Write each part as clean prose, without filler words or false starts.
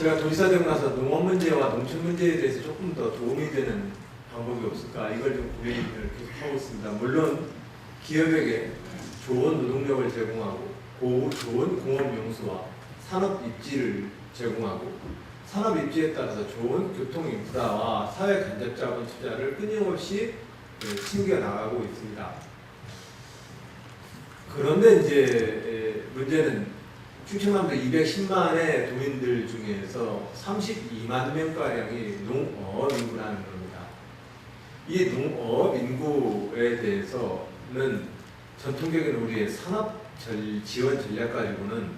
제가 도지사 되고 나서 농업 문제와 농촌 문제에 대해서 조금 더 도움이 되는 방법이 없을까 이걸 좀 고민을 계속하고 있습니다. 물론 기업에게 좋은 노동력을 제공하고 좋은 공업 용수와 산업 입지를 제공하고 산업 입지에 따라서 좋은 교통 인프라와 사회 간접 자본 투자를 끊임없이 챙겨 나가고 있습니다. 그런데 이제 문제는 충청남도 210만의 도민들 중에서 32만 명가량이 농업 인구라는 겁니다. 이 농업 인구에 대해서는 전통적인 우리의 산업 지원 전략 가지고는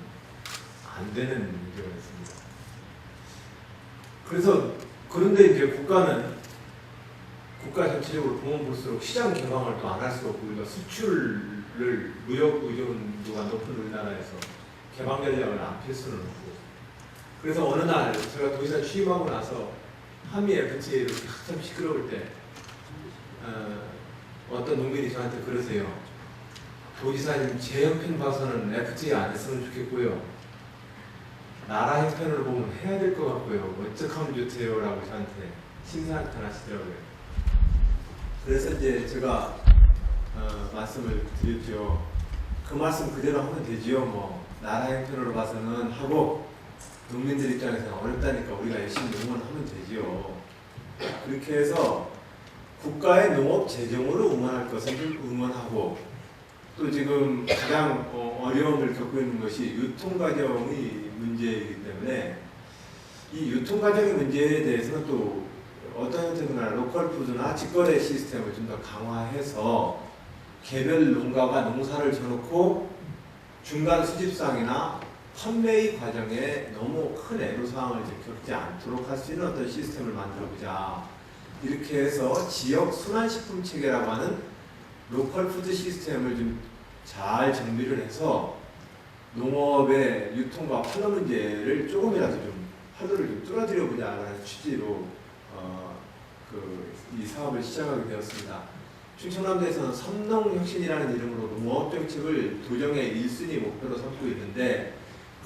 안 되는 문제가 있습니다. 그런데 이제 국가 전체적으로 보면 볼수록 시장 개방을 또 안 할 수가 없고, 우리가 수출을 무역 의존도가 높은 우리나라에서 개방 전략을 안 펼 수는 없고, 그래서 어느 날 제가 도지사 취임하고 나서 한미 FTA 이렇게 한참 시끄러울 때 어떤 농민이 저한테 그러세요. 도지사님 제 형편 봐서는 FTA 안 했으면 좋겠고요. 나라 형편을 보면 해야 될 것 같고요. 어떡하면 좋대요? 라고 저한테 심사한탄 하시더라고요. 그래서 이제 제가 말씀을 드렸죠. 그 말씀 그대로 하면 되지요. 뭐 나라 형편으로 봐서는 하고 농민들 입장에서는 어렵다니까 우리가 열심히 응원하면 되지요. 그렇게 해서 국가의 농업 재정으로 응원할 것은 좀 응원하고, 또 지금 가장 어려움을 겪고 있는 것이 유통과정의 문제이기 때문에 이 유통과정의 문제에 대해서는 또 어떤 형태나 로컬 푸드나 직거래 시스템을 좀 더 강화해서 개별 농가가 농사를 져놓고 중간 수집상이나 판매의 과정에 너무 큰 애로사항을 겪지 않도록 할 수 있는 어떤 시스템을 만들어보자. 이렇게 해서 지역 순환식품 체계라고 하는 로컬 푸드 시스템을 좀 잘 정비를 해서 농업의 유통과 판로 문제를 조금이라도 좀 하도를 좀 뚫어드려 보자라는 취지로 이 사업을 시작하게 되었습니다. 충청남도에서는 섬농혁신이라는 이름으로 농업정책을 도정의 1순위 목표로 삼고 있는데,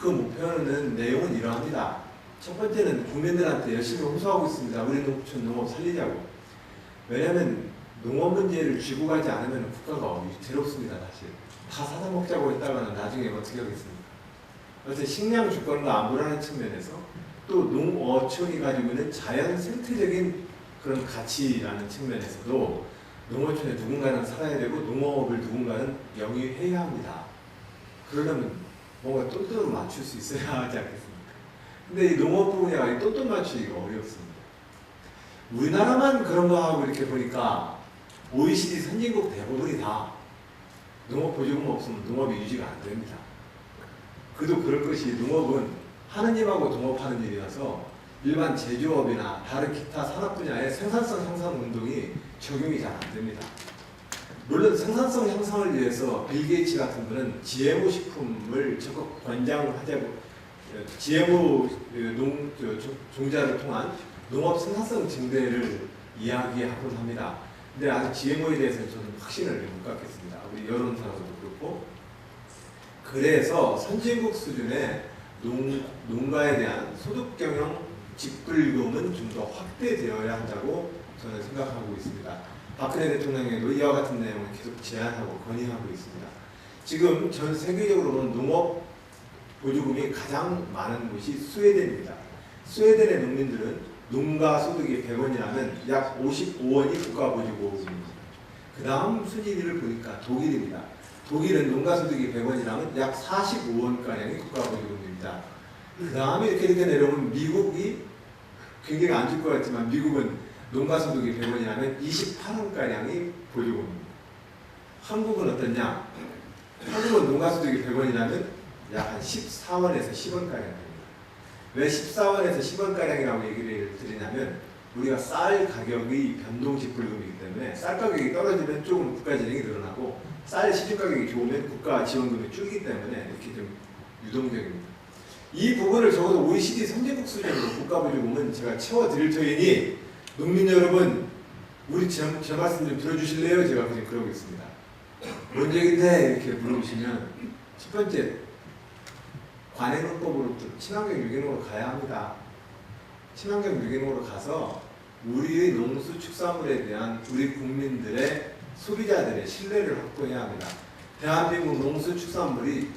그 목표는 내용은 이러합니다. 첫 번째는 국민들한테 열심히 호소하고 있습니다. 우리 농촌 농업 살리자고. 왜냐하면 농업 문제를 쥐고 가지 않으면 국가가 위태롭습니다. 사실 다 사다 먹자고 했다가는 나중에 어떻게 하겠습니까? 그래서 식량 주권과 안보라는 측면에서 또 농어촌이 가지고 있는 자연 생태적인 그런 가치라는 측면에서도 농어촌에 누군가는 살아야 되고 농업을 누군가는 영위해야 합니다. 그러려면 뭔가 똔똔을 맞출 수 있어야 하지 않겠습니까? 근데 이 농업 분야가 똔똔 맞추기가 어렵습니다. 우리나라만 그런 거 하고 이렇게 보니까 OECD 선진국 대부분이 다 농업 보조금 없으면 농업이 유지가 안 됩니다. 그도 그럴 것이 농업은 하느님하고 동업하는 일이라서 일반 제조업이나 다른 기타 산업 분야의 생산성 향상 운동이 적용이 잘 안 됩니다. 물론 생산성 향상을 위해서 빌 게이츠 같은 분은 GMO 식품을 적극 권장을 하자고, GMO 종자를 통한 농업 생산성 증대를 이야기하곤 합니다. 근데 아직 GMO에 대해서는 저는 확신을 못 갖겠습니다. 우리 여론조사도 그렇고. 그래서 선진국 수준의 농가에 대한 소득 경영 직불금은 좀 더 확대되어야 한다고 저는 생각하고 있습니다. 박근혜 대통령에도 이와 같은 내용을 계속 제안하고 건의하고 있습니다. 지금 전 세계적으로는 농업 보조금이 가장 많은 곳이 스웨덴입니다. 스웨덴의 농민들은 농가 소득이 100원이라면 약 55원이 국가 보조금입니다. 그 다음 순위를 보니까 독일입니다. 독일은 농가 소득이 100원이라면 약 45원가량이 국가 보조금입니다. 그 다음에 이렇게 내려오면 미국이 굉장히 안 줄 것 같지만, 미국은 농가 소득이 100원이라면 28원가량이 보조금입니다. 한국은 어떠냐? 한국은 농가 소득이 100원이라면 약 한 14원에서 10원가량 됩니다. 왜 14원에서 10원가량이라고 얘기를 드리냐면, 우리가 쌀 가격이 변동직불금이기 때문에 쌀 가격이 떨어지면 조금 국가 지원이 늘어나고, 쌀 시중 가격이 좋으면 국가 지원금이 줄기 때문에 이렇게 좀 유동적입니다. 이 부분을 적어도 OECD 선진국 수준으로 국가 보조금은 제가 채워드릴 터이니 농민 여러분, 우리 제 말씀 좀 들어주실래요? 제가 그냥 그러고 있습니다. 뭔 얘기인데 이렇게 물어보시면, 첫 번째 관행헌법으로 친환경 유기농으로 가야 합니다. 친환경 유기농으로 가서 우리의 농수축산물에 대한 우리 국민들의 소비자들의 신뢰를 확보해야 합니다. 대한민국 농수축산물이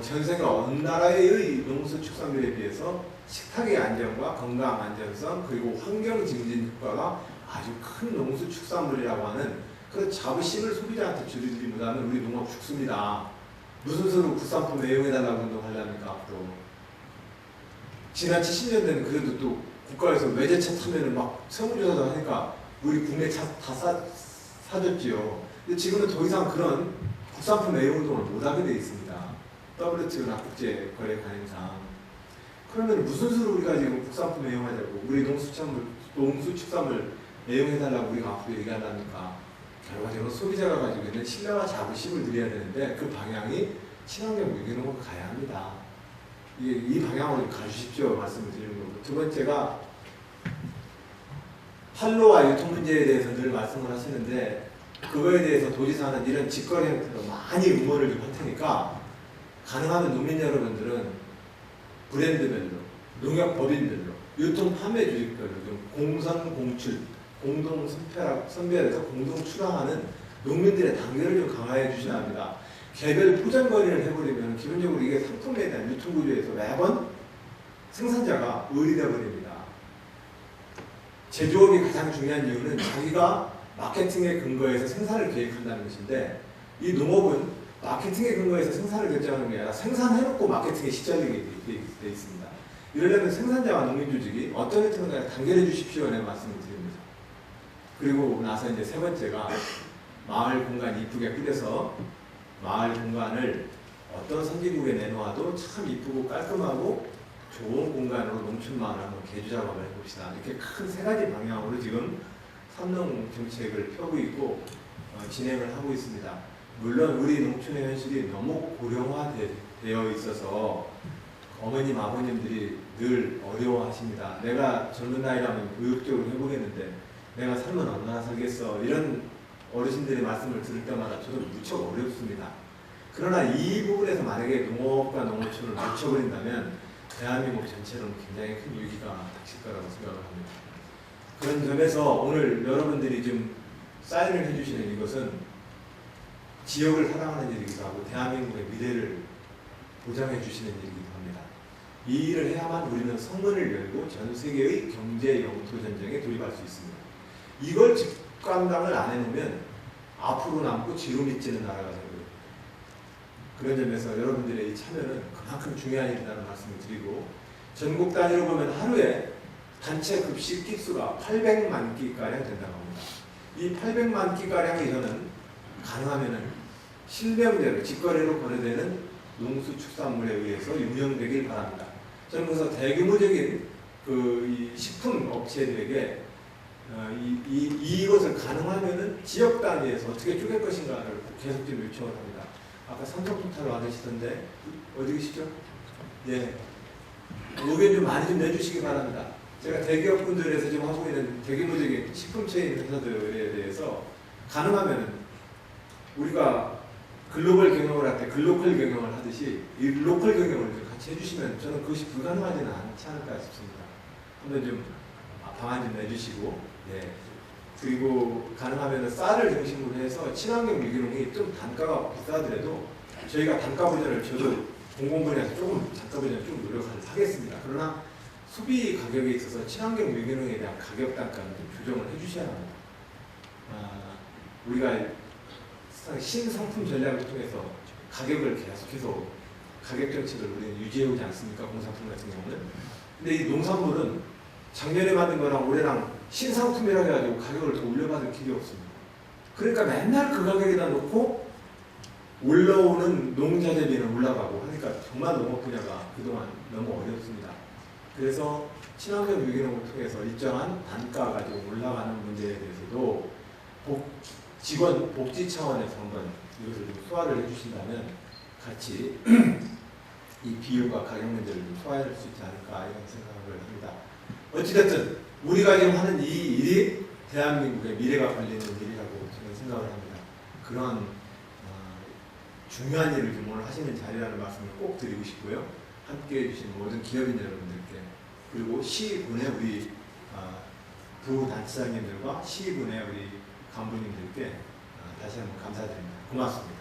전 세계 어느 나라의 농수축산물에 비해서 식탁의 안정과 건강 안전성 그리고 환경 증진 효과가 아주 큰 농수축산물이라고 하는 그 자부심을 소비자한테 주기보다는 우리 농업 죽습니다. 무슨 수로 국산품 애용해달라고 운동하려니까 앞으로. 지난 70년대는 그래도 또 국가에서 외제차 타면은 막 세무조사도 하니까 우리 국내 차 다 사줬지요. 근데 지금은 더 이상 그런 국산품 애용 운동을 못하게 되어 있습니다. WTO나 국제거래관행상. 그러면 무슨 수로 우리가 지금 국산품 애용하자고 우리 농수축산물 애용해달라고 우리가 앞으로 얘기하려니까 결과적으로 소비자가 가지고 있는 신뢰와 자부심을 누려야 되는데 그 방향이 친환경 유기농으로 가야 합니다. 이 방향으로 가주십시오 말씀을 드리는 거고, 두 번째가 판로와 유통 문제에 대해서 늘 말씀을 하시는데 그거에 대해서 도지사는 이런 직거래 형태로 많이 응원을 좀 할 테니까 가능하면 농민 여러분들은 브랜드별로, 농협법인별로, 유통 판매 주식별로 좀 공선 공출, 공동 선별해서 공동 출항하는 농민들의 단계를 좀 강화해 주셔야 합니다. 개별 포장거리를 해버리면 기본적으로 이게 상품에 대한 유통 구조에서 매번 생산자가 의리돼 버립니다. 제조업이 가장 중요한 이유는 자기가 마케팅에 근거해서 생산을 계획한다는 것인데 이 농업은 마케팅에 근거해서 생산을 결정하는 게 아니라 생산해놓고 마케팅에 시달리게 되어 있습니다. 이러려면 생산자와 농민조직이 어떤 형태든 간에 단결해 주십시오 라는 말씀을 드립니다. 그리고 나서 이제 세 번째가 마을 공간 이쁘게 꾸려서 마을 공간을 어떤 선진국에 내놓아도 참 이쁘고 깔끔하고 좋은 공간으로 농촌마을을 한번 개조 작업을 해봅시다. 이렇게 큰 세 가지 방향으로 지금 삼농 정책을 펴고 있고 진행을 하고 있습니다. 물론 우리 농촌의 현실이 너무 고령화되어 있어서 어머님, 아버님들이 늘 어려워하십니다. 내가 젊은 나이라면 의욕적으로 해보겠는데 내가 살면 얼마나 살겠어. 이런 어르신들의 말씀을 들을 때마다 저도 무척 어렵습니다. 그러나 이 부분에서 만약에 농업과 농어촌을 놓쳐버린다면 대한민국 전체로는 굉장히 큰 위기가 닥칠 거라고 생각을 합니다. 그런 점에서 오늘 여러분들이 좀 사인을 해주시는 이것은 지역을 사랑하는 일이기도 하고 대한민국의 미래를 보장해 주시는 일이기도 합니다. 이 일을 해야만 우리는 성문을 열고 전 세계의 경제 영토 전쟁에 돌입할 수 있습니다. 이걸 직감당을 안 해놓으면 앞으로 남고 뒤로 미치는 나라가 되고요. 그런 점에서 여러분들의 이 참여는 그만큼 중요한 일이라는 말씀을 드리고, 전국 단위로 보면 하루에 단체 급식 끼수가 800만 끼가량 된다고 합니다. 이 800만 끼가량이 저는 가능하면은 실명제로 직거래로 거래되는 농수축산물에 의해서 운영되길 바랍니다. 저는 그래서 대규모적인 이 식품 업체들에게 이것을 가능하면은 지역 단위에서 어떻게 쪼갤 것인가를 계속 좀 요청을 합니다. 아까 삼성포탈 받으시던데 어디 계시죠? 예, 의견 좀 많이 좀 내주시기 바랍니다. 제가 대기업분들에서 지금 하고 있는 대규모적인 식품 체인 회사들에 대해서 가능하면은 우리가 글로벌 경영을 할 때 글로컬 경영을 하듯이 이 로컬 경영을 좀 같이 해주시면 저는 그것이 불가능하지는 않지 않을까 싶습니다. 한번 좀 방안 좀 내주시고, 예. 그리고 가능하면 쌀을 중심으로 해서 친환경 유기농이 좀 단가가 비싸더라도 저희가 단가 보전을 저도 공공 분야에서 조금 단가 보전을 좀 노력을 하겠습니다. 그러나 소비 가격에 있어서 친환경 유기농에 대한 가격 단가는 좀 조정을 해주셔야 합니다. 우리가 신상품 전략을 통해서 가격을 계속해서 가격 정책을 우리는 유지해오지 않습니까? 공산품 같은 경우는. 근데 이 농산물은 작년에 만든 거랑 올해랑 신상품이라 해가지고 가격을 더 올려받을 길이 없습니다. 그러니까 맨날 그 가격에다 놓고 올라오는 농자재비는 올라가고 하니까 정말 농업 분야가 그동안 너무 어렵습니다. 그래서 친환경 유기농을 통해서 일정한 단가 가지고 올라가는 문제에 대해서도 직원 복지 차원에서 한번 이것을 좀 소화를 해주신다면 같이 이 비용과 가격 문제를 좀 소화할 수 있지 않을까 이런 생각을 합니다. 어찌됐든 우리가 지금 하는 이 일이 대한민국의 미래가 걸리는 일이라고 저는 생각을 합니다. 그러한 중요한 일을 좀 오늘 하시는 자리라는 말씀을 꼭 드리고 싶고요. 함께해 주신 모든 기업인 여러분들께 그리고 시군의 우리 부단체장님들과 시군의 우리 간부님들께 다시 한번 감사드립니다. 고맙습니다.